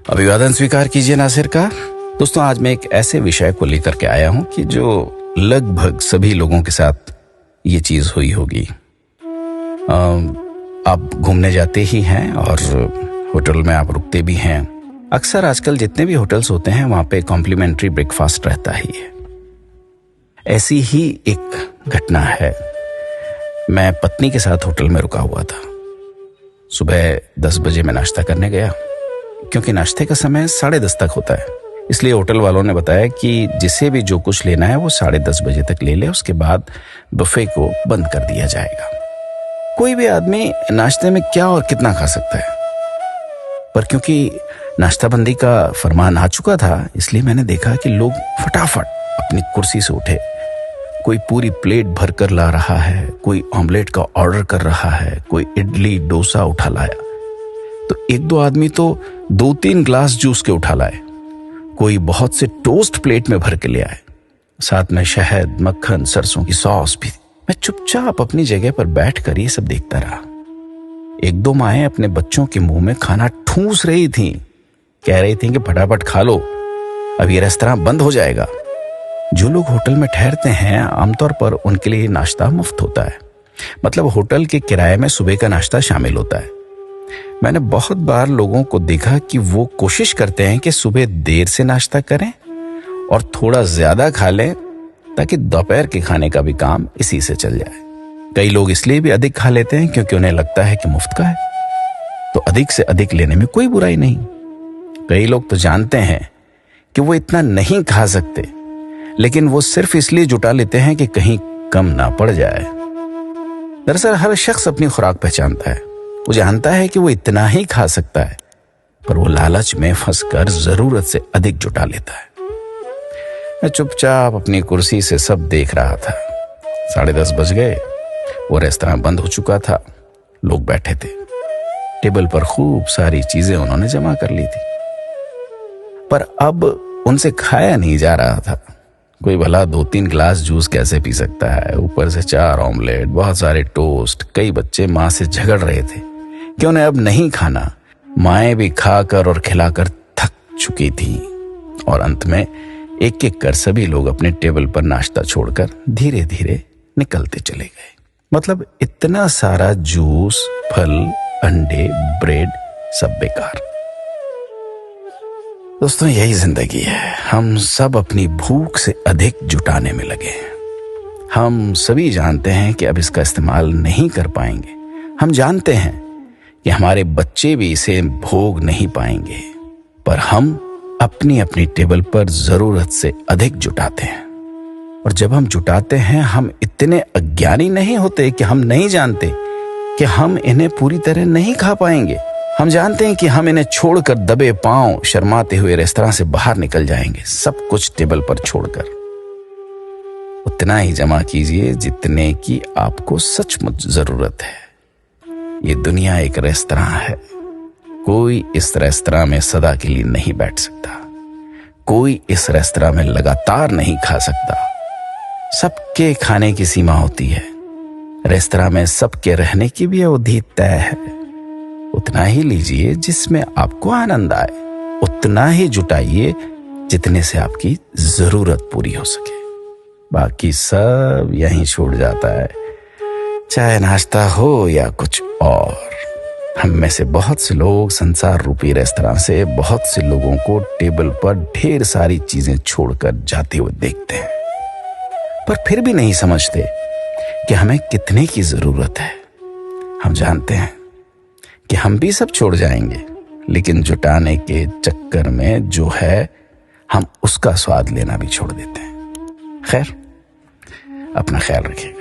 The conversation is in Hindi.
अभिवादन स्वीकार कीजिए नासिर का। दोस्तों, आज मैं एक ऐसे विषय को लेकर के आया हूं कि जो लगभग सभी लोगों के साथ ये चीज हुई होगी। आप घूमने जाते ही हैं और होटल में आप रुकते भी हैं। अक्सर आजकल जितने भी होटल्स होते हैं वहां पे कॉम्प्लीमेंट्री ब्रेकफास्ट रहता ही है। ऐसी ही एक घटना है। मैं पत्नी के साथ होटल में रुका हुआ था। सुबह 10 बजे मैं नाश्ता करने गया, क्योंकि नाश्ते का समय 10:30 तक होता है। इसलिए होटल वालों ने बताया कि जिसे भी जो कुछ लेना है वो 10:30 बजे तक ले ले, उसके बाद बुफे को बंद कर दिया जाएगा। कोई भी आदमी नाश्ते में क्या और कितना खा सकता है, पर क्योंकि नाश्ताबंदी का फरमान आ चुका था, इसलिए मैंने देखा कि लोग फटाफट अपनी कुर्सी से उठे। कोई पूरी प्लेट भरकर ला रहा है, कोई ऑमलेट का ऑर्डर कर रहा है, कोई इडली डोसा उठा लाया, तो 1-2 आदमी तो 2-3 ग्लास जूस के उठा लाए। कोई बहुत से टोस्ट प्लेट में भर के ले आए, साथ में शहद, मक्खन, सरसों की सॉस भी। मैं चुपचाप अपनी जगह पर बैठकर ये सब देखता रहा। 1-2 माएं अपने बच्चों के मुंह में खाना ठूंस रही थीं, कह रही थीं कि फटाफट खा लो, अब ये रेस्तरां बंद हो जाएगा। जो लोग होटल में ठहरते हैं आमतौर पर उनके लिए नाश्ता मुफ्त होता है, मतलब होटल के किराए में सुबह का नाश्ता शामिल होता है। मैंने बहुत बार लोगों को देखा कि वो कोशिश करते हैं कि सुबह देर से नाश्ता करें और थोड़ा ज्यादा खा लें, ताकि दोपहर के खाने का भी काम इसी से चल जाए। कई लोग इसलिए भी अधिक खा लेते हैं क्योंकि उन्हें लगता है कि मुफ्त का है, तो अधिक से अधिक लेने में कोई बुराई नहीं। कई लोग तो जानते हैं कि वो इतना नहीं खा सकते, लेकिन वो सिर्फ इसलिए जुटा लेते हैं कि कहीं कम ना पड़ जाए। दरअसल हर शख्स अपनी खुराक पहचानता है। वो जानता है कि वो इतना ही खा सकता है, पर वो लालच में फंसकर जरूरत से अधिक जुटा लेता है। मैं चुपचाप अपनी कुर्सी से सब देख रहा था। 10:30 बज गए। वो रेस्तरां बंद हो चुका था। लोग बैठे थे। टेबल पर खूब सारी चीजें उन्होंने जमा कर ली थी, पर अब उनसे खाया नहीं जा रहा था। कोई भला 2-3 ग्लास जूस कैसे पी सकता है, ऊपर से 4 ऑमलेट, बहुत सारे टोस्ट। कई बच्चे माँ से झगड़ रहे थे कि उन्हें अब नहीं खाना। माएं भी खाकर और खिलाकर थक चुकी थी, और अंत में एक एक कर सभी लोग अपने टेबल पर नाश्ता छोड़कर धीरे धीरे निकलते चले गए। मतलब इतना सारा जूस, फल, अंडे, ब्रेड, सब बेकार। दोस्तों, यही जिंदगी है। हम सब अपनी भूख से अधिक जुटाने में लगे हैं। हम सभी जानते हैं कि अब इसका इस्तेमाल नहीं कर पाएंगे। हम जानते हैं कि हमारे बच्चे भी इसे भोग नहीं पाएंगे, पर हम अपनी अपनी टेबल पर जरूरत से अधिक जुटाते हैं। और जब हम जुटाते हैं, हम इतने अज्ञानी नहीं होते कि हम नहीं जानते कि हम इन्हें पूरी तरह नहीं खा पाएंगे। हम जानते हैं कि हम इन्हें छोड़कर दबे पांव शर्माते हुए रेस्तरां से बाहर निकल जाएंगे, सब कुछ टेबल पर छोड़कर। उतना ही जमा कीजिए जितने की आपको सचमुच जरूरत है। ये दुनिया एक रेस्तरां है। कोई इस रेस्तरां में सदा के लिए नहीं बैठ सकता। कोई इस रेस्तरां में लगातार नहीं खा सकता। सबके खाने की सीमा होती है। रेस्तरां में सबके रहने की भी अवधि तय है। उतना ही लीजिए जिसमें आपको आनंद आए, उतना ही जुटाइए जितने से आपकी जरूरत पूरी हो सके। बाकी सब यहीं छूट जाता है, चाहे नाश्ता हो या कुछ और। हम में से बहुत से लोग संसार रूपी रेस्तरां से बहुत से लोगों को टेबल पर ढेर सारी चीजें छोड़कर जाते हुए देखते हैं, पर फिर भी नहीं समझते कि हमें कितने की जरूरत है। हम जानते हैं कि हम भी सब छोड़ जाएंगे, लेकिन जुटाने के चक्कर में जो है, हम उसका स्वाद लेना भी छोड़ देते हैं। खैर, अपना ख्याल रखिए।